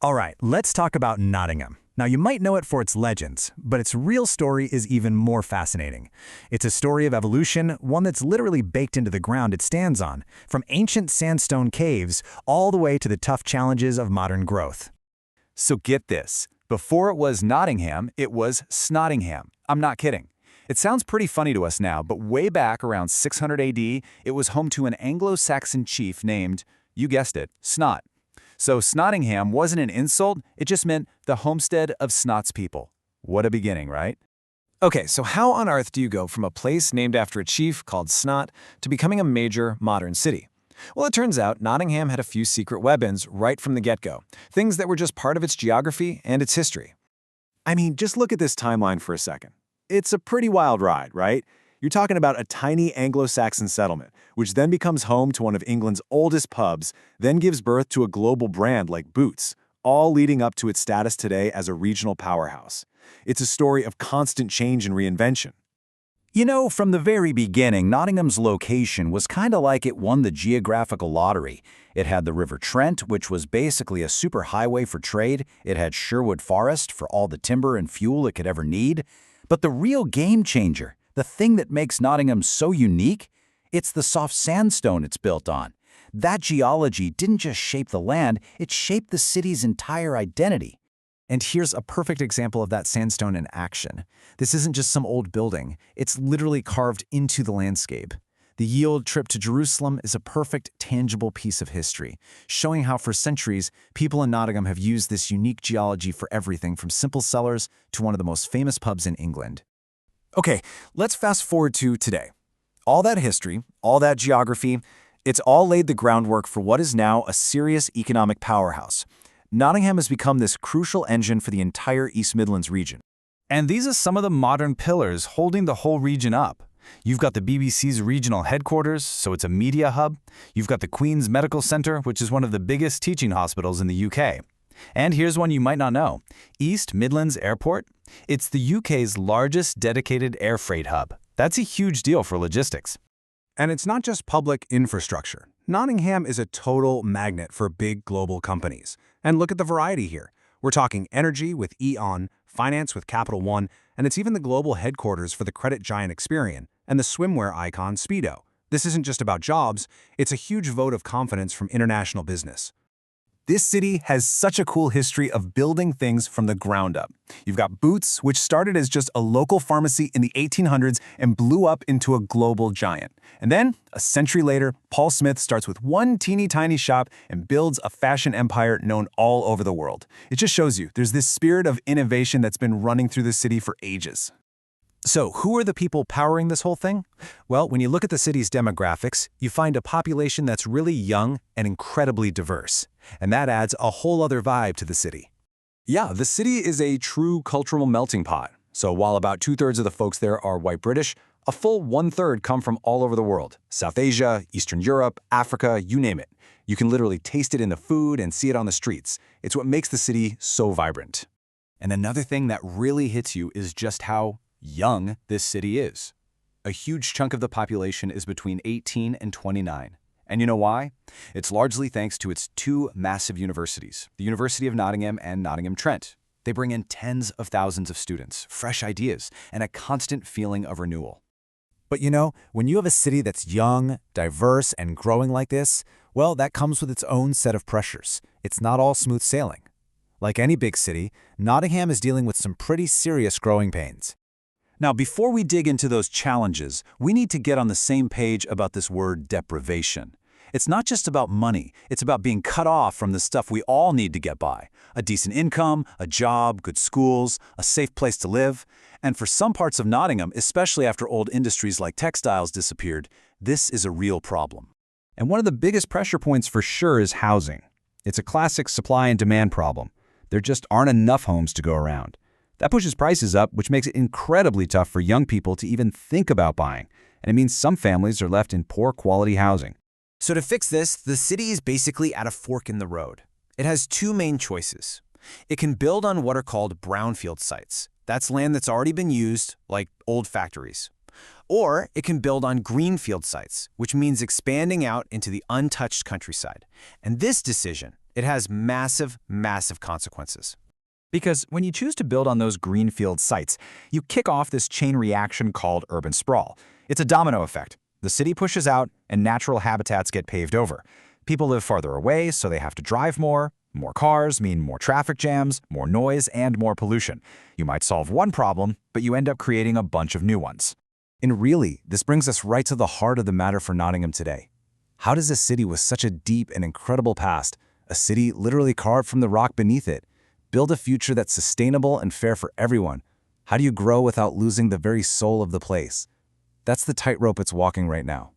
All right, let's talk about Nottingham. Now, you might know it for its legends, but its real story is even more fascinating. It's a story of evolution, one that's literally baked into the ground it stands on, from ancient sandstone caves all the way to the tough challenges of modern growth. So get this. Before it was Nottingham, it was Snottingham. I'm not kidding. It sounds pretty funny to us now, but way back around 600 AD, it was home to an Anglo-Saxon chief named, you guessed it, Snot. So Snottingham wasn't an insult, it just meant the homestead of Snot's people. What a beginning, right? Okay, so how on earth do you go from a place named after a chief called Snot to becoming a major modern city? Well, it turns out Nottingham had a few secret weapons right from the get-go, things that were just part of its geography and its history. I mean, just look at this timeline for a second. It's a pretty wild ride, right? You're talking about a tiny Anglo-Saxon settlement, which then becomes home to one of England's oldest pubs, then gives birth to a global brand like Boots, all leading up to its status today as a regional powerhouse. It's a story of constant change and reinvention. You know, from the very beginning, Nottingham's location was kind of like it won the geographical lottery. It had the River Trent, which was basically a superhighway for trade. It had Sherwood Forest for all the timber and fuel it could ever need. But the real game changer, the thing that makes Nottingham so unique, it's the soft sandstone it's built on. That geology didn't just shape the land, it shaped the city's entire identity. And here's a perfect example of that sandstone in action. This isn't just some old building, it's literally carved into the landscape. The ye olde trip to Jerusalem is a perfect, tangible piece of history, showing how for centuries, people in Nottingham have used this unique geology for everything from simple cellars to one of the most famous pubs in England. Okay, let's fast forward to today. All that history, all that geography, it's all laid the groundwork for what is now a serious economic powerhouse. Nottingham has become this crucial engine for the entire East Midlands region. And these are some of the modern pillars holding the whole region up. You've got the BBC's regional headquarters, so it's a media hub. You've got the Queen's Medical Centre, which is one of the biggest teaching hospitals in the UK. And here's one you might not know. East Midlands Airport. It's the UK's largest dedicated air freight hub. That's a huge deal for logistics. And it's not just public infrastructure. Nottingham is a total magnet for big global companies. And look at the variety here. We're talking energy with E.ON, finance with Capital One, and it's even the global headquarters for the credit giant Experian and the swimwear icon Speedo. This isn't just about jobs, it's a huge vote of confidence from international business. This city has such a cool history of building things from the ground up. You've got Boots, which started as just a local pharmacy in the 1800s and blew up into a global giant. And then, a century later, Paul Smith starts with one teeny tiny shop and builds a fashion empire known all over the world. It just shows you there's this spirit of innovation that's been running through the city for ages. So, who are the people powering this whole thing? Well, when you look at the city's demographics, you find a population that's really young and incredibly diverse. And that adds a whole other vibe to the city. Yeah, the city is a true cultural melting pot. So while about 2/3 of the folks there are white British, a full 1/3 come from all over the world. South Asia, Eastern Europe, Africa, you name it. You can literally taste it in the food and see it on the streets. It's what makes the city so vibrant. And another thing that really hits you is just how young this city is. A huge chunk of the population is between 18 and 29. And you know why? It's largely thanks to its two massive universities, the University of Nottingham and Nottingham Trent. They bring in tens of thousands of students, fresh ideas, and a constant feeling of renewal. But you know, when you have a city that's young, diverse, and growing like this, well, that comes with its own set of pressures. It's not all smooth sailing. Like any big city, Nottingham is dealing with some pretty serious growing pains. Now, before we dig into those challenges, we need to get on the same page about this word deprivation. It's not just about money, it's about being cut off from the stuff we all need to get by. A decent income, a job, good schools, a safe place to live. And for some parts of Nottingham, especially after old industries like textiles disappeared, this is a real problem. And one of the biggest pressure points for sure is housing. It's a classic supply and demand problem. There just aren't enough homes to go around. That pushes prices up, which makes it incredibly tough for young people to even think about buying. And it means some families are left in poor quality housing. So to fix this, the city is basically at a fork in the road. It has two main choices. It can build on what are called brownfield sites. That's land that's already been used, like old factories. Or it can build on greenfield sites, which means expanding out into the untouched countryside. And this decision, It has massive, massive consequences. Because when you choose to build on those greenfield sites, you kick off this chain reaction called urban sprawl. It's a domino effect. The city pushes out, and natural habitats get paved over. People live farther away, so they have to drive more. More cars mean more traffic jams, more noise, and more pollution. You might solve one problem, but you end up creating a bunch of new ones. And really, this brings us right to the heart of the matter for Nottingham today. How does a city with such a deep and incredible past, a city literally carved from the rock beneath it, build a future that's sustainable and fair for everyone? How do you grow without losing the very soul of the place? That's the tightrope it's walking right now.